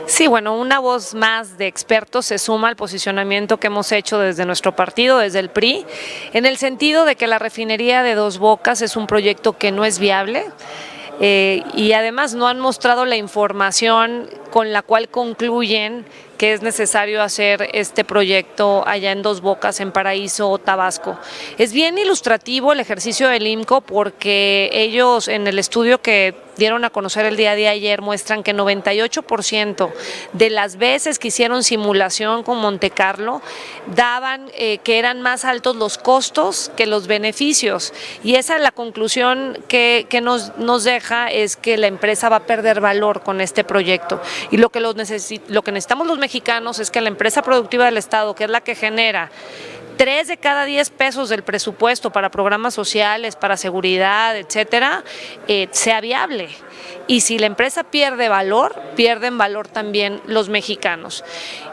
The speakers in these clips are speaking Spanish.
Sí, bueno, una voz más de expertos se suma al posicionamiento que hemos hecho desde nuestro partido, desde el PRI, en el sentido de que la refinería de Dos Bocas es un proyecto que no es viable. Y además no han mostrado la información con la cual concluyen que es necesario hacer este proyecto allá en Dos Bocas, en Paraíso, Tabasco. Es bien ilustrativo el ejercicio del IMCO porque ellos en el estudio que dieron a conocer el día de ayer muestran que 98% de las veces que hicieron simulación con Monte Carlo daban que eran más altos los costos que los beneficios, y esa es la conclusión que nos deja, es que la empresa va a perder valor con este proyecto, y lo que necesitamos los mexicanos es que la empresa productiva del Estado, que es la que genera 3 de cada 10 pesos del presupuesto para programas sociales, para seguridad, etcétera, sea viable. Y si la empresa pierde valor, pierden valor también los mexicanos.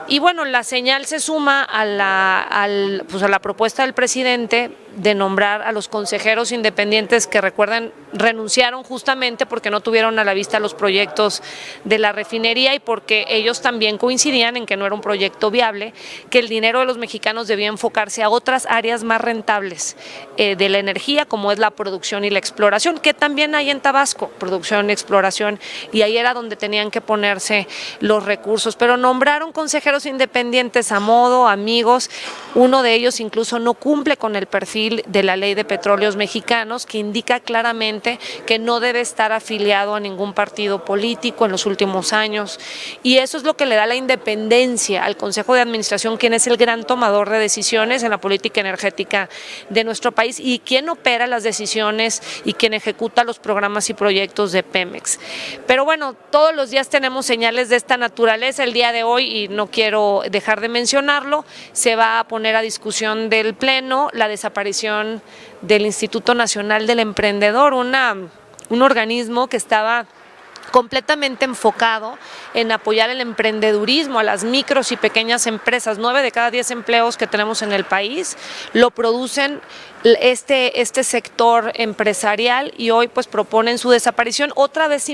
Y bueno, la señal se suma a la propuesta del presidente de nombrar a los consejeros independientes que, recuerden, renunciaron justamente porque no tuvieron a la vista los proyectos de la refinería y porque ellos también coincidían en que no era un proyecto viable, que el dinero de los mexicanos debía enfocarse a otras áreas más rentables de la energía, como es la producción y la exploración, que también hay en Tabasco, producción y exploración, y ahí era donde tenían que ponerse los recursos. Pero nombraron consejeros independientes a modo, amigos. Uno de ellos incluso no cumple con el perfil de la Ley de Petróleos Mexicanos, que indica claramente que no debe estar afiliado a ningún partido político en los últimos años, y eso es lo que le da la independencia al Consejo de Administración, quien es el gran tomador de decisiones en la política energética de nuestro país y quien opera las decisiones y quien ejecuta los programas y proyectos de Pemex. Pero bueno, todos los días tenemos señales de esta naturaleza. El día de hoy, y no quiero dejar de mencionarlo, se va a poner a discusión del Pleno la desaparición del Instituto Nacional del Emprendedor, un organismo que estaba completamente enfocado en apoyar el emprendedurismo a las micros y pequeñas empresas. 9 de cada 10 empleos que tenemos en el país lo producen este sector empresarial, y hoy pues proponen su desaparición, otra vez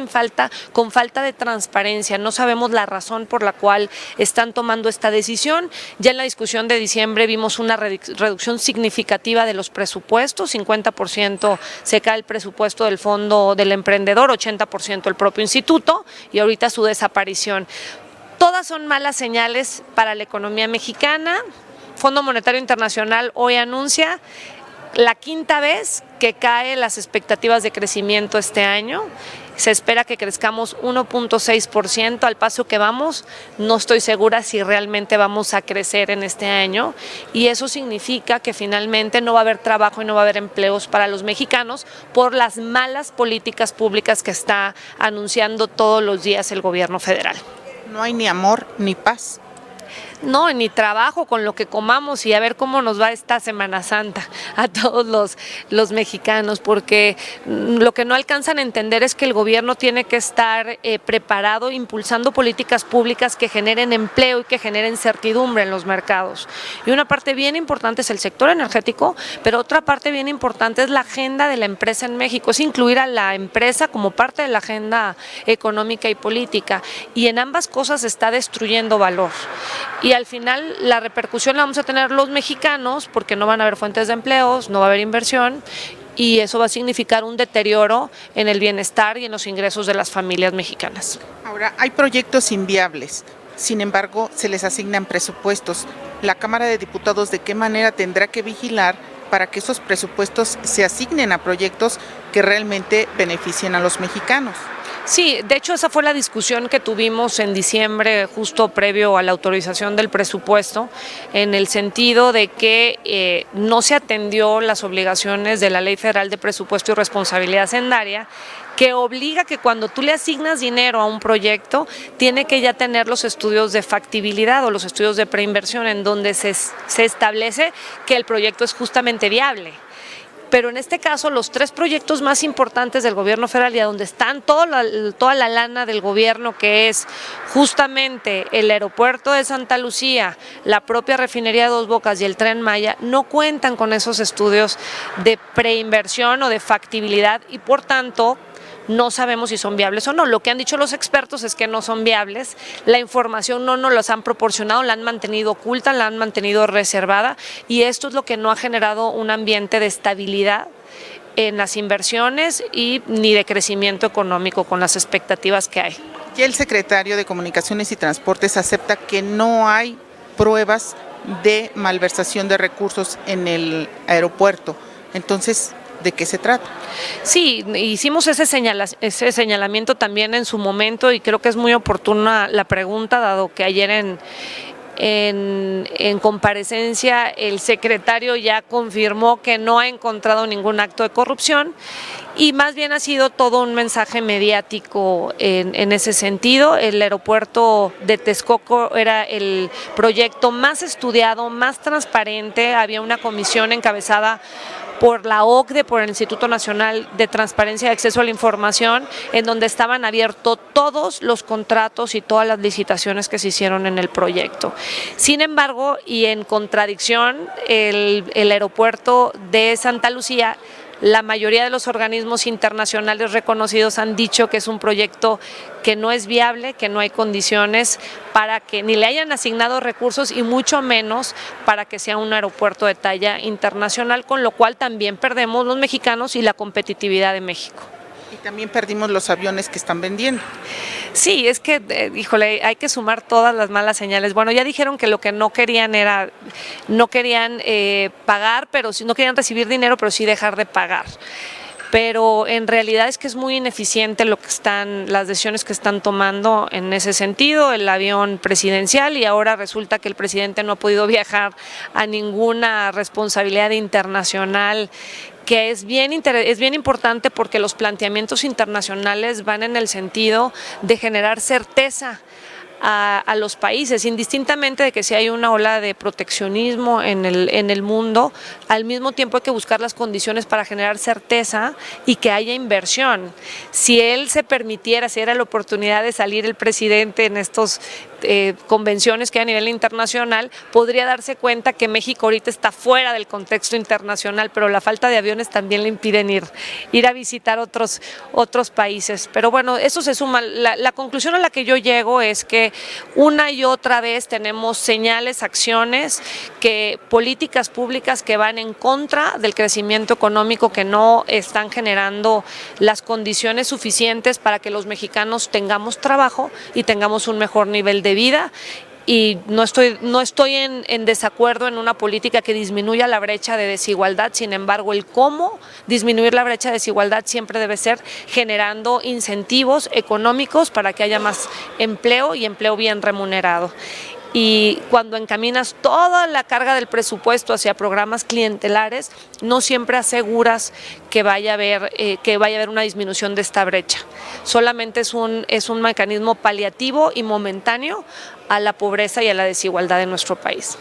con falta de transparencia. No sabemos la razón por la cual están tomando esta decisión. Ya en la discusión de diciembre vimos una reducción significativa de los presupuestos, 50% se cae el presupuesto del Fondo del Emprendedor, 80% el propio instituto, y ahorita su desaparición. Todas son malas señales para la economía mexicana. Fondo Monetario Internacional hoy anuncia la 5ª vez que caen las expectativas de crecimiento este año. Se espera que crezcamos 1.6%, al paso que vamos. No estoy segura si realmente vamos a crecer en este año, y eso significa que finalmente no va a haber trabajo y no va a haber empleos para los mexicanos por las malas políticas públicas que está anunciando todos los días el gobierno federal. No hay ni amor ni paz. No, ni trabajo con lo que comamos, y a ver cómo nos va esta Semana Santa a todos los mexicanos, porque lo que no alcanzan a entender es que el gobierno tiene que estar preparado, impulsando políticas públicas que generen empleo y que generen certidumbre en los mercados. Y una parte bien importante es el sector energético, pero otra parte bien importante es la agenda de la empresa en México, es incluir a la empresa como parte de la agenda económica y política, y en ambas cosas se está destruyendo valor. Y al final la repercusión la vamos a tener los mexicanos, porque no van a haber fuentes de empleos, no va a haber inversión, y eso va a significar un deterioro en el bienestar y en los ingresos de las familias mexicanas. Ahora, hay proyectos inviables, sin embargo, se les asignan presupuestos. La Cámara de Diputados, ¿de qué manera tendrá que vigilar para que esos presupuestos se asignen a proyectos que realmente beneficien a los mexicanos? Sí, de hecho esa fue la discusión que tuvimos en diciembre, justo previo a la autorización del presupuesto, en el sentido de que no se atendió las obligaciones de la Ley Federal de Presupuesto y Responsabilidad Hacendaria, que obliga que cuando tú le asignas dinero a un proyecto, tiene que ya tener los estudios de factibilidad o los estudios de preinversión, en donde se establece que el proyecto es justamente viable. Pero en este caso los 3 proyectos más importantes del gobierno federal, y a donde están toda la lana del gobierno, que es justamente el aeropuerto de Santa Lucía, la propia refinería de Dos Bocas y el Tren Maya, no cuentan con esos estudios de preinversión o de factibilidad, y por tanto no sabemos si son viables o no. Lo que han dicho los expertos es que no son viables, la información no nos las han proporcionado, la han mantenido oculta, la han mantenido reservada, y esto es lo que no ha generado un ambiente de estabilidad en las inversiones y ni de crecimiento económico con las expectativas que hay. Ya el secretario de Comunicaciones y Transportes acepta que no hay pruebas de malversación de recursos en el aeropuerto. Entonces, ¿de qué se trata? Sí, hicimos ese señalamiento también en su momento, y creo que es muy oportuna la pregunta, dado que ayer en comparecencia el secretario ya confirmó que no ha encontrado ningún acto de corrupción, y más bien ha sido todo un mensaje mediático en ese sentido. El aeropuerto de Texcoco era el proyecto más estudiado, más transparente, había una comisión encabezada por la OCDE, por el Instituto Nacional de Transparencia y Acceso a la Información, en donde estaban abiertos todos los contratos y todas las licitaciones que se hicieron en el proyecto. Sin embargo, y en contradicción, el aeropuerto de Santa Lucía, la mayoría de los organismos internacionales reconocidos han dicho que es un proyecto que no es viable, que no hay condiciones para que ni le hayan asignado recursos, y mucho menos para que sea un aeropuerto de talla internacional, con lo cual también perdemos los mexicanos y la competitividad de México. Y también perdimos los aviones que están vendiendo. Sí, es que, híjole, hay que sumar todas las malas señales. Bueno, ya dijeron que lo que no querían era, no querían pagar, pero sí, no querían recibir dinero, pero sí dejar de pagar. Pero en realidad es que es muy ineficiente las decisiones que están tomando en ese sentido, el avión presidencial, y ahora resulta que el presidente no ha podido viajar a ninguna responsabilidad internacional, que es bien importante, porque los planteamientos internacionales van en el sentido de generar certeza a los países, indistintamente de que si hay una ola de proteccionismo en el mundo, al mismo tiempo hay que buscar las condiciones para generar certeza y que haya inversión. Si él se permitiera, si era la oportunidad de salir el presidente en estos convenciones que hay a nivel internacional, podría darse cuenta que México ahorita está fuera del contexto internacional, pero la falta de aviones también le impiden ir a visitar otros países. Pero bueno, eso se suma. La conclusión a la que yo llego es que una y otra vez tenemos señales, acciones, políticas públicas que van en contra del crecimiento económico, que no están generando las condiciones suficientes para que los mexicanos tengamos trabajo y tengamos un mejor nivel de vida. Y no estoy en desacuerdo en una política que disminuya la brecha de desigualdad. Sin embargo, el cómo disminuir la brecha de desigualdad siempre debe ser generando incentivos económicos para que haya más empleo, y empleo bien remunerado. Y cuando encaminas toda la carga del presupuesto hacia programas clientelares, no siempre aseguras que vaya a haber una disminución de esta brecha. Solamente es un mecanismo paliativo y momentáneo a la pobreza y a la desigualdad de nuestro país.